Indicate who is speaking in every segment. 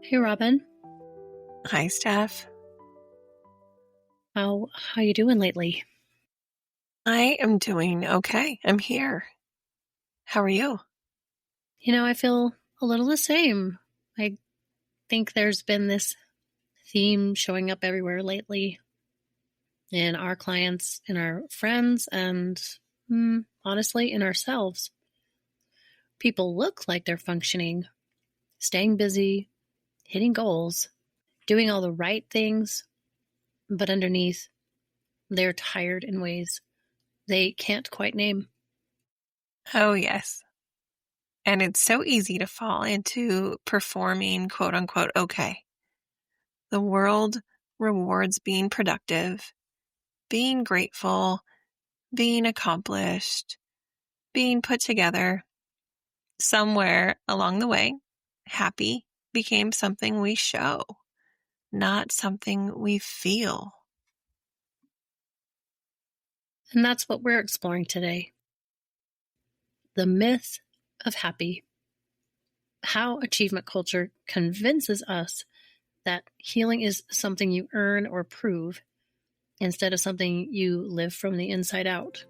Speaker 1: Hey, Robin.
Speaker 2: Hi, Steph.
Speaker 1: How you doing lately?
Speaker 2: I am doing okay. I'm here. How are you?
Speaker 1: I feel a little the same. I think there's been this theme showing up everywhere lately in our clients, in our friends, and honestly, in ourselves. People look like they're functioning, staying busy, hitting goals, doing all the right things, but underneath, they're tired in ways they can't quite name.
Speaker 2: Oh, yes. And it's so easy to fall into performing quote unquote okay. The world rewards being productive, being grateful, being accomplished, being put together. Somewhere along the way, happy became something we show, not something we feel.
Speaker 1: And that's what we're exploring today. The myth of happy. How achievement culture convinces us that healing is something you earn or prove instead of something you live from the inside out.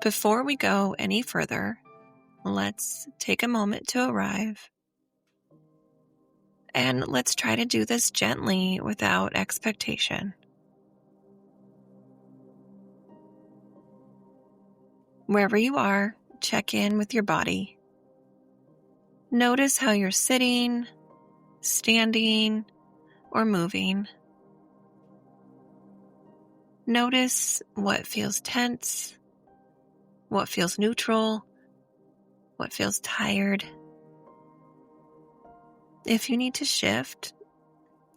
Speaker 2: Before we go any further, let's take a moment to arrive. And let's try to do this gently without expectation. Wherever you are, check in with your body. Notice how you're sitting, standing, or moving. Notice what feels tense, what feels neutral, what feels tired. If you need to shift,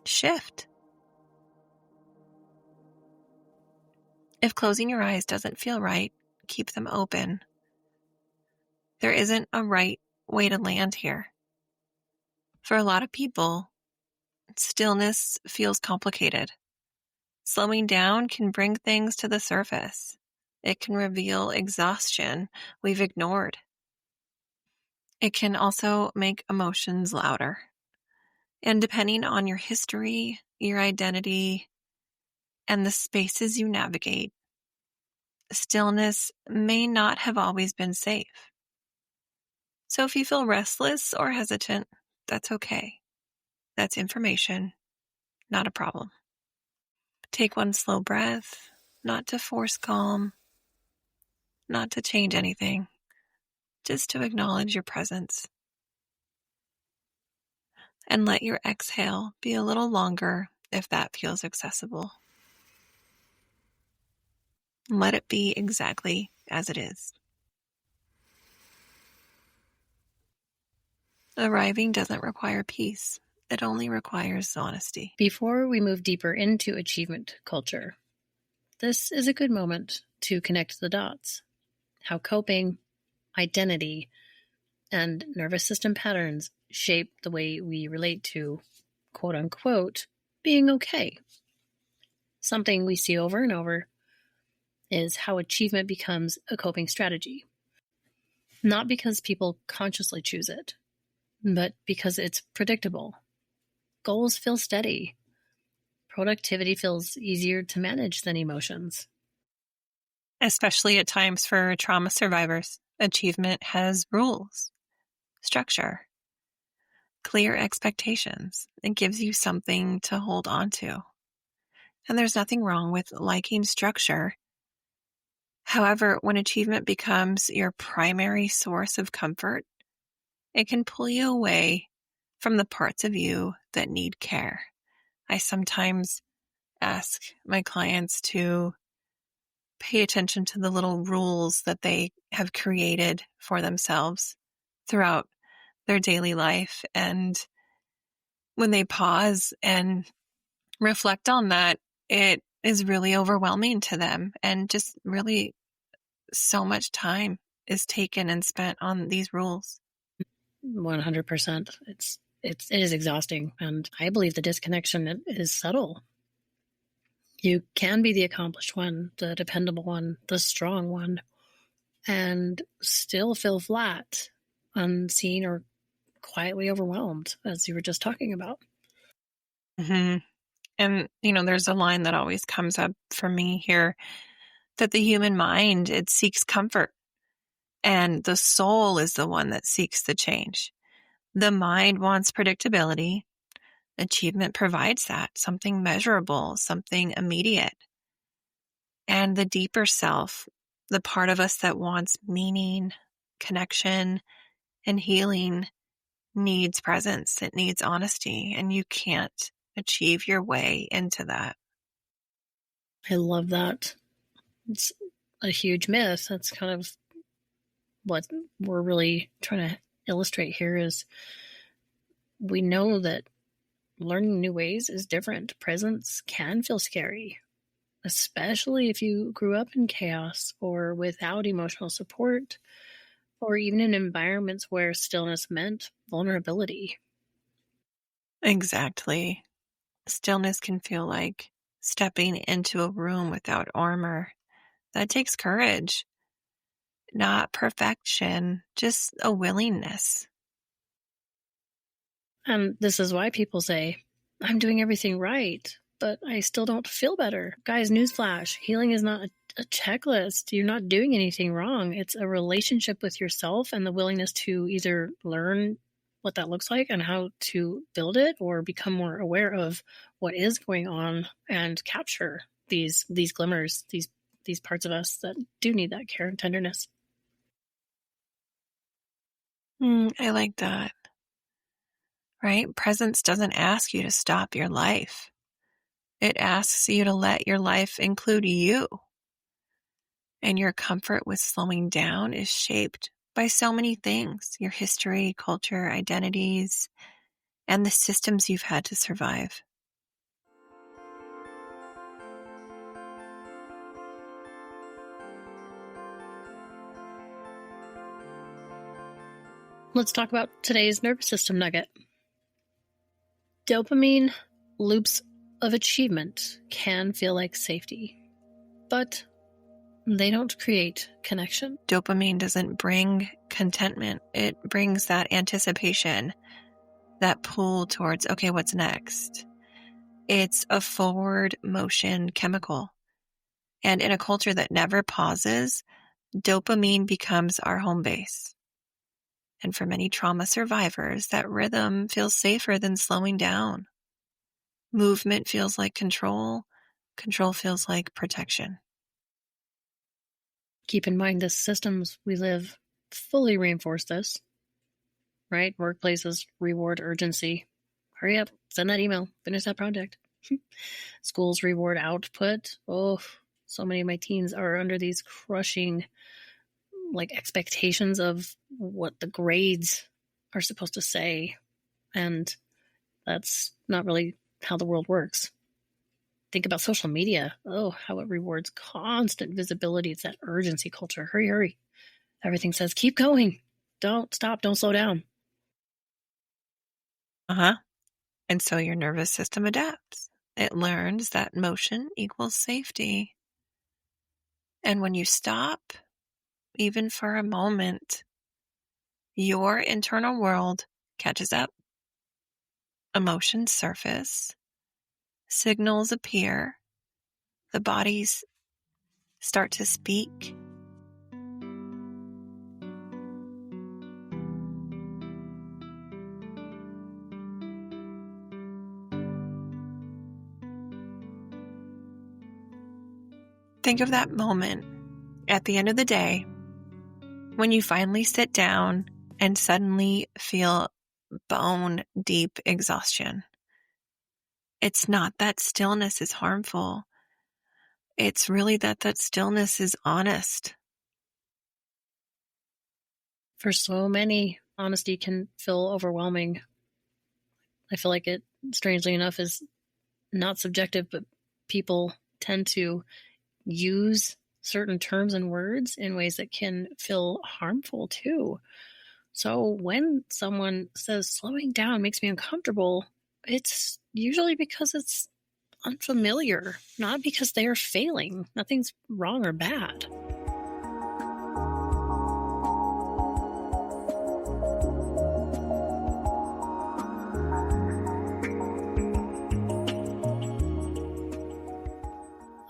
Speaker 2: shift. If closing your eyes doesn't feel right, keep them open. There isn't a right way to land here. For a lot of people, stillness feels complicated. Slowing down can bring things to the surface. It can reveal exhaustion we've ignored. It can also make emotions louder. And depending on your history, your identity, and the spaces you navigate, stillness may not have always been safe. So if you feel restless or hesitant, that's okay. That's information, not a problem. Take one slow breath, not to force calm, not to change anything, just to acknowledge your presence. And let your exhale be a little longer if that feels accessible. Let it be exactly as it is. Arriving doesn't require peace. It only requires honesty.
Speaker 1: Before we move deeper into achievement culture, this is a good moment to connect the dots. How coping, identity, and nervous system patterns shape the way we relate to, quote unquote, being okay. Something we see over and over is how achievement becomes a coping strategy. Not because people consciously choose it, but because it's predictable. Goals feel steady. Productivity feels easier to manage than emotions.
Speaker 2: Especially at times for trauma survivors, achievement has rules, structure, clear expectations. It gives you something to hold on to. And there's nothing wrong with liking structure. However, when achievement becomes your primary source of comfort, it can pull you away from the parts of you that need care. I sometimes ask my clients to pay attention to the little rules that they have created for themselves throughout their daily life. And when they pause and reflect on that, it is really overwhelming to them. And just really so much time is taken and spent on these rules.
Speaker 1: 100%. It is exhausting, and I believe the disconnection is subtle. You can be the accomplished one, the dependable one, the strong one, and still feel flat, unseen, or quietly overwhelmed, as you were just talking about.
Speaker 2: Hmm. And, there's a line that always comes up for me here that the human mind, it seeks comfort, and the soul is the one that seeks the change. The mind wants predictability. Achievement provides that, something measurable, something immediate. And the deeper self, the part of us that wants meaning, connection, and healing, needs presence. It needs honesty, and you can't achieve your way into that.
Speaker 1: I love that. It's a huge myth. That's kind of what we're really trying to illustrate here is we know that learning new ways is different. Presence can feel scary, especially if you grew up in chaos or without emotional support, or even in environments where stillness meant vulnerability.
Speaker 2: Exactly. Stillness can feel like stepping into a room without armor. That takes courage, not perfection, just a willingness.
Speaker 1: And this is why people say, I'm doing everything right, but I still don't feel better. Guys, newsflash, healing is not a checklist. You're not doing anything wrong. It's a relationship with yourself and the willingness to either learn what that looks like and how to build it, or become more aware of what is going on and capture these glimmers, these parts of us that do need that care and tenderness.
Speaker 2: I like that, right? Presence doesn't ask you to stop your life. It asks you to let your life include you. And your comfort with slowing down is shaped by so many things: your history, culture, identities, and the systems you've had to survive.
Speaker 1: Let's talk about today's nervous system nugget. Dopamine loops of achievement can feel like safety, but they don't create connection.
Speaker 2: Dopamine doesn't bring contentment. It brings that anticipation, that pull towards, okay, what's next? It's a forward motion chemical. And in a culture that never pauses, dopamine becomes our home base. And for many trauma survivors, that rhythm feels safer than slowing down. Movement feels like control. Control feels like protection.
Speaker 1: Keep in mind the systems we live fully reinforce this, right? Workplaces reward urgency. Hurry up, send that email, finish that project. Schools reward output. Oh, so many of my teens are under these crushing expectations of what the grades are supposed to say. And that's not really how the world works. Think about social media. Oh, how it rewards constant visibility. It's that urgency culture. Hurry, hurry. Everything says, keep going. Don't stop. Don't slow down.
Speaker 2: And so your nervous system adapts. It learns that motion equals safety. And when you stop, even for a moment, your internal world catches up. Emotions surface, signals appear, the bodies start to speak. Think of that moment at the end of the day when you finally sit down and suddenly feel bone deep exhaustion. It's not that stillness is harmful. It's really that stillness is honest.
Speaker 1: For so many, honesty can feel overwhelming. I feel like it, strangely enough, is not subjective, but people tend to use certain terms and words in ways that can feel harmful too. So when someone says slowing down makes me uncomfortable, it's usually because it's unfamiliar, not because they are failing. Nothing's wrong or bad.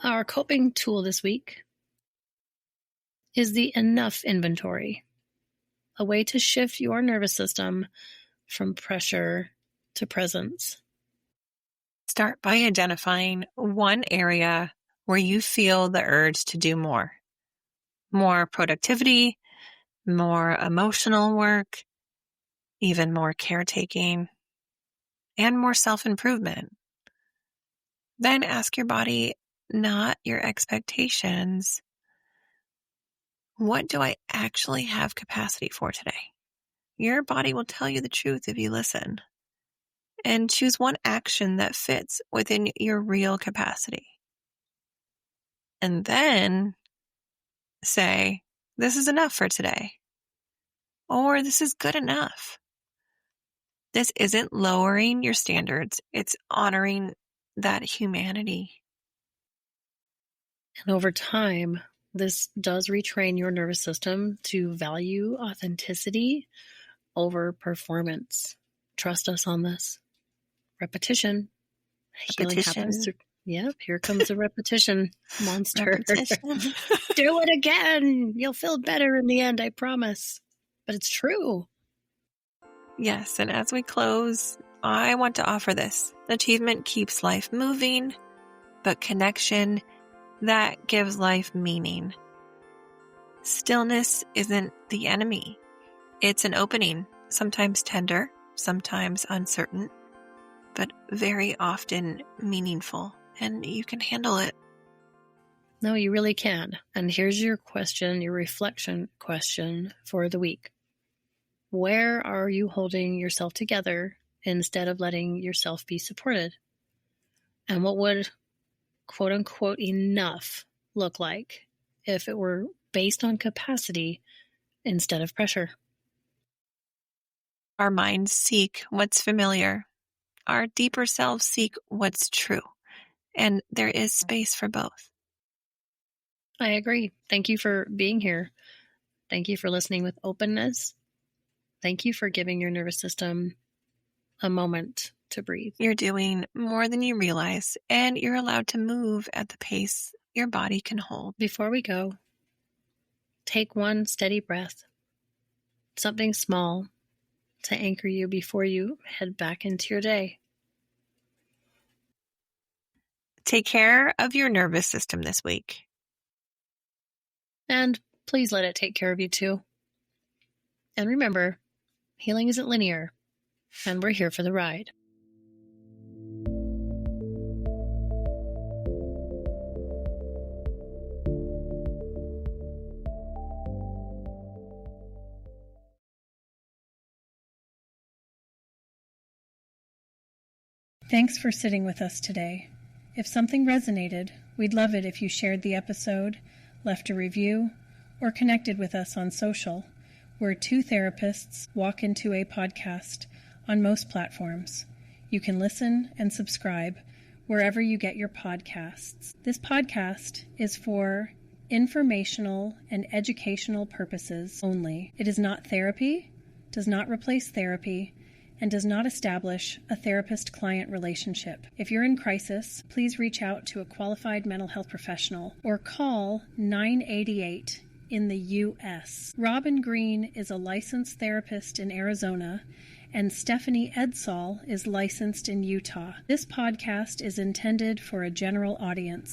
Speaker 1: Our coping tool this week is the enough inventory, a way to shift your nervous system from pressure to presence.
Speaker 2: Start by identifying one area where you feel the urge to do more. More productivity, more emotional work, even more caretaking, and more self-improvement. Then ask your body, not your expectations, what do I actually have capacity for today? Your body will tell you the truth if you listen. And choose one action that fits within your real capacity. And then say, this is enough for today. Or this is good enough. This isn't lowering your standards. It's honoring that humanity.
Speaker 1: And over time, this does retrain your nervous system to value authenticity over performance. Trust us on this. Repetition. Healing happens through. Yep, here comes a repetition monster.
Speaker 2: Repetition.
Speaker 1: Do it again. You'll feel better in the end, I promise. But it's true.
Speaker 2: Yes, and as we close, I want to offer this. Achievement keeps life moving, but connection, that gives life meaning. Stillness isn't the enemy. It's an opening, sometimes tender, sometimes uncertain, but very often meaningful, and you can handle it.
Speaker 1: No, you really can. And here's your question, your reflection question for the week. Where are you holding yourself together instead of letting yourself be supported? And what would, quote unquote, enough look like if it were based on capacity instead of pressure?
Speaker 2: Our minds seek what's familiar. Our deeper selves seek what's true. And there is space for both.
Speaker 1: I agree. Thank you for being here. Thank you for listening with openness. Thank you for giving your nervous system a moment to breathe.
Speaker 2: You're doing more than you realize, and you're allowed to move at the pace your body can hold.
Speaker 1: Before we go, take one steady breath, something small to anchor you before you head back into your day.
Speaker 2: Take care of your nervous system this week.
Speaker 1: And please let it take care of you too. And remember, healing isn't linear, and we're here for the ride.
Speaker 3: Thanks for sitting with us today. If something resonated, we'd love it if you shared the episode, left a review, or connected with us on social. We're two therapists walk into a podcast on most platforms. You can listen and subscribe wherever you get your podcasts. This podcast is for informational and educational purposes only. It is not therapy, does not replace therapy, and does not establish a therapist-client relationship. If you're in crisis, please reach out to a qualified mental health professional or call 988 in the U.S. Robin Green is a licensed therapist in Arizona, and Stephanie Edsall is licensed in Utah. This podcast is intended for a general audience.